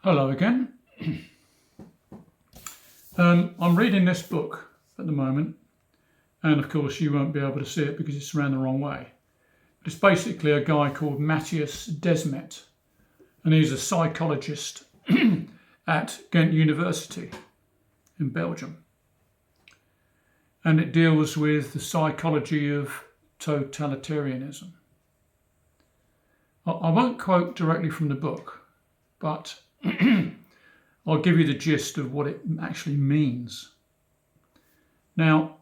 Hello again. I'm reading this book at the moment, and of course you won't be able to see it because it's around the wrong way. But it's basically a guy called Matthias Desmet, and he's a psychologist at Ghent University in Belgium. And it deals with the psychology of totalitarianism. I won't quote directly from the book, but I'll give you the gist of what it actually means. Now,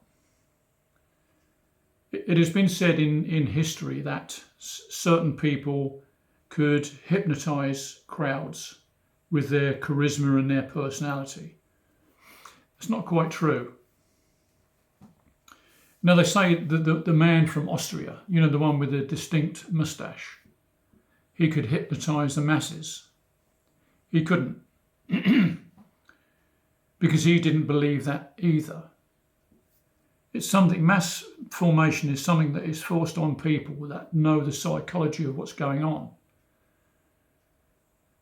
it has been said in history that certain people could hypnotize crowds with their charisma and their personality. It's not quite true. Now, they say the man from Austria, the one with the distinct moustache, he could hypnotize the masses. He couldn't. Because he didn't believe that either. It's something, mass formation is something that is forced on people that know the psychology of what's going on.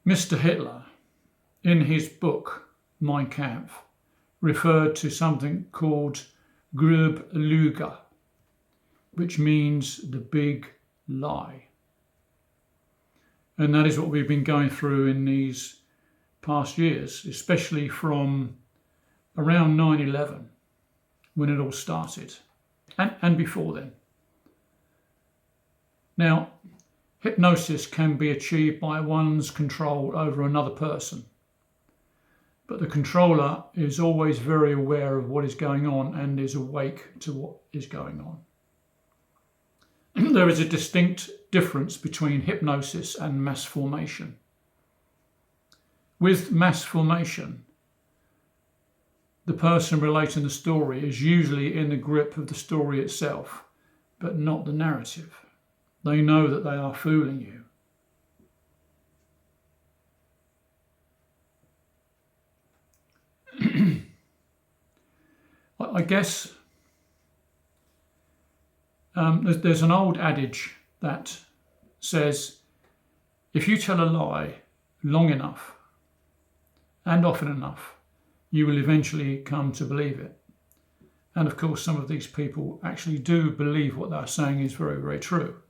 Mr. Hitler, in his book, Mein Kampf, referred to something called Grobe Lüge, which means the big lie. And that is what we've been going through in these past years, especially from around 9/11, when it all started, and before then. Now, hypnosis can be achieved by one's control over another person, but the controller is always very aware of what is going on and is awake to what is going on. There is a distinct difference between hypnosis and mass formation. With mass formation, the person relating the story is usually in the grip of the story itself, but not the narrative. They know that they are fooling you. I guess there's an old adage that says, if you tell a lie long enough and often enough, you will eventually come to believe it. And of course, some of these people actually do believe what they're saying is very, very true.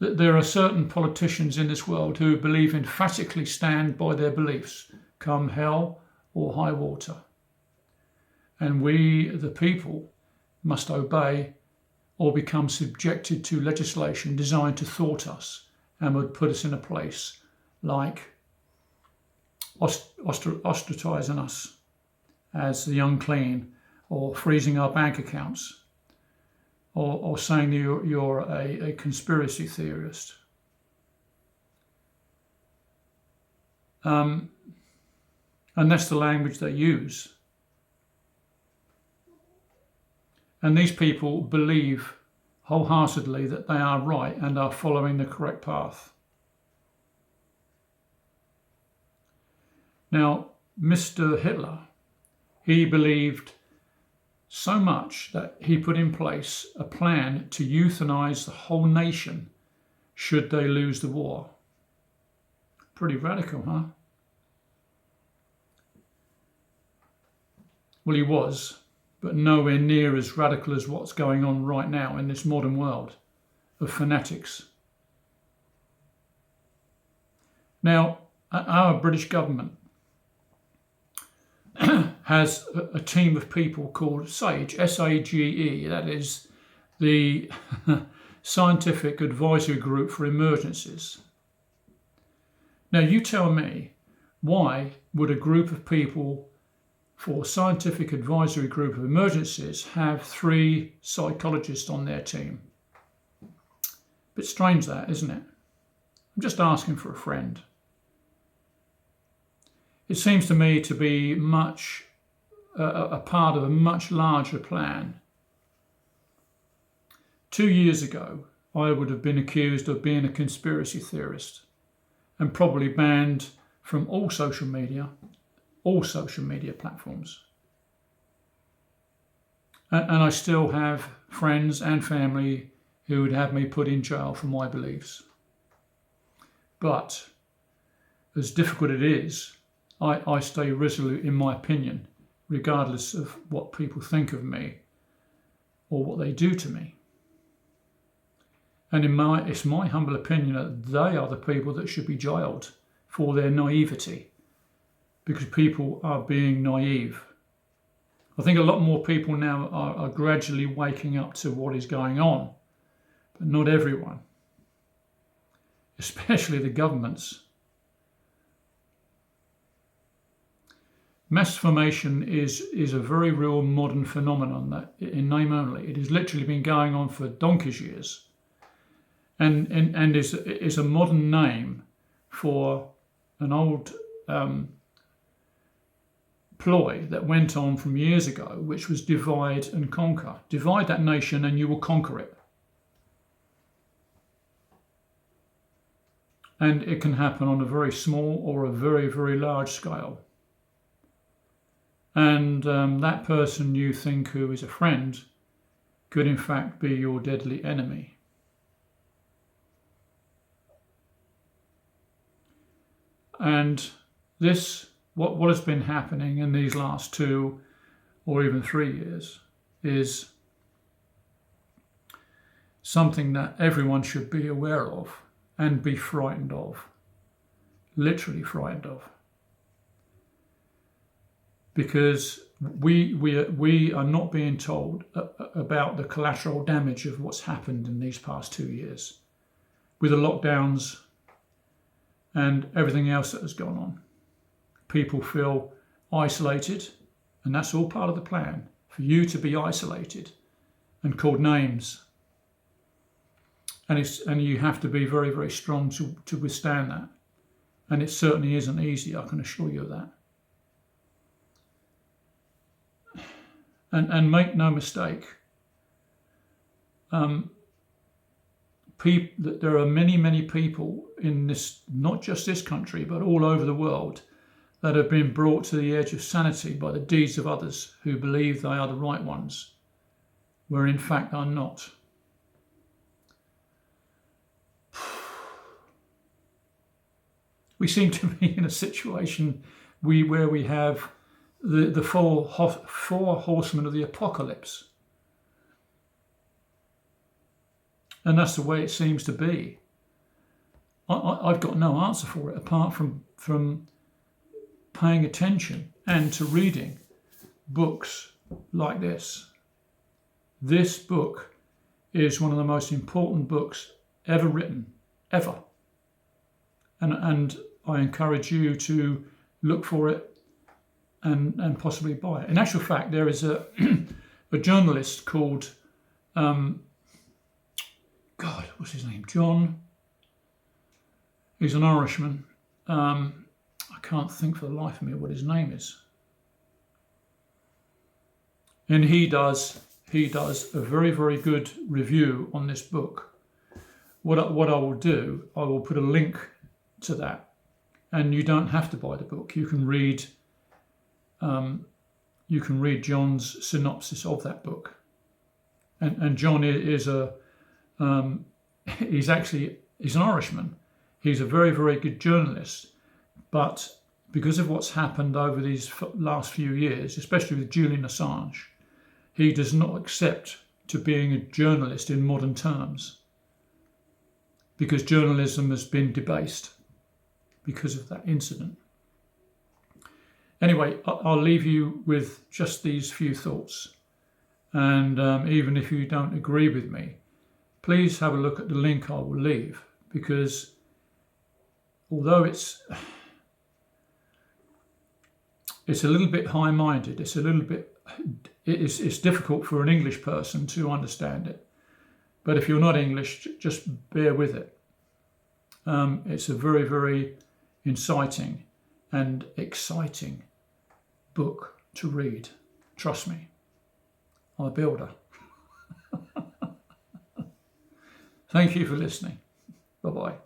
There are certain politicians in this world who believe emphatically stand by their beliefs, come hell or high water. And we, the people, must obey or become subjected to legislation designed to thwart us and would put us in a place like ostracizing us as the unclean, or freezing our bank accounts, or saying you're a conspiracy theorist. And that's the language they use. And these people believe wholeheartedly that they are right and are following the correct path. Now, Mr. Hitler, he believed so much that he put in place a plan to euthanize the whole nation should they lose the war. Pretty radical, huh? Well, he was, but nowhere near as radical as what's going on right now in this modern world of fanatics. Now, our British government has a team of people called SAGE, S-A-G-E, that is the Scientific Advisory Group for Emergencies. Now, you tell me, why would a group of people for Scientific Advisory Group of Emergencies have 3 psychologists on their team? Bit strange that, isn't it? I'm just asking for a friend. It seems to me to be much a part of a much larger plan. 2 years ago, I would have been accused of being a conspiracy theorist and probably banned from all social media platforms. And I still have friends and family who would have me put in jail for my beliefs. But as difficult it is, I stay resolute in my opinion, regardless of what people think of me or what they do to me. And it's my humble opinion that they are the people that should be jailed for their naivety, because people are being naive. I think a lot more people now are gradually waking up to what is going on, but not everyone, especially the governments. Mass formation is a very real modern phenomenon that, in name only, it has literally been going on for donkey's years, and is a modern name for an old ploy that went on from years ago, which was divide and conquer. Divide that nation and you will conquer it. And it can happen on a very small or a very, very large scale. And that person you think who is a friend could in fact be your deadly enemy. And this, what has been happening in these last 2 or even 3 years, is something that everyone should be aware of and be frightened of, literally frightened of. Because we are not being told about the collateral damage of what's happened in these past 2 years, with the lockdowns and everything else that has gone on. People feel isolated, and that's all part of the plan, for you to be isolated and called names. And you have to be very, very strong to withstand that. And it certainly isn't easy, I can assure you of that. And make no mistake, there are many, many people in this, not just this country, but all over the world, that have been brought to the edge of sanity by the deeds of others who believe they are the right ones, where in fact are not. We seem to be in a situation where we have the four horsemen of the apocalypse. And that's the way it seems to be. I've got no answer for it apart from paying attention and to reading books like this. This book is one of the most important books ever written, ever. And I encourage you to look for it and possibly buy it. In actual fact, there is a journalist called, what's his name? John. He's an Irishman. I can't think for the life of me what his name is. And he does a very, very good review on this book. What I will do, I will put a link to that, and you don't have to buy the book. You can read John's synopsis of that book. And John is he's an Irishman. He's a very, very good journalist, but because of what's happened over these last few years, especially with Julian Assange, he does not accept to being a journalist in modern terms, because journalism has been debased because of that incident. Anyway, I'll leave you with just these few thoughts. And even if you don't agree with me, please have a look at the link I will leave, because although it's a little bit high-minded, it's difficult for an English person to understand it. But if you're not English, just bear with it. It's a very, very inciting and exciting book to read. Trust me, I'm a builder. Thank you for listening. Bye-bye.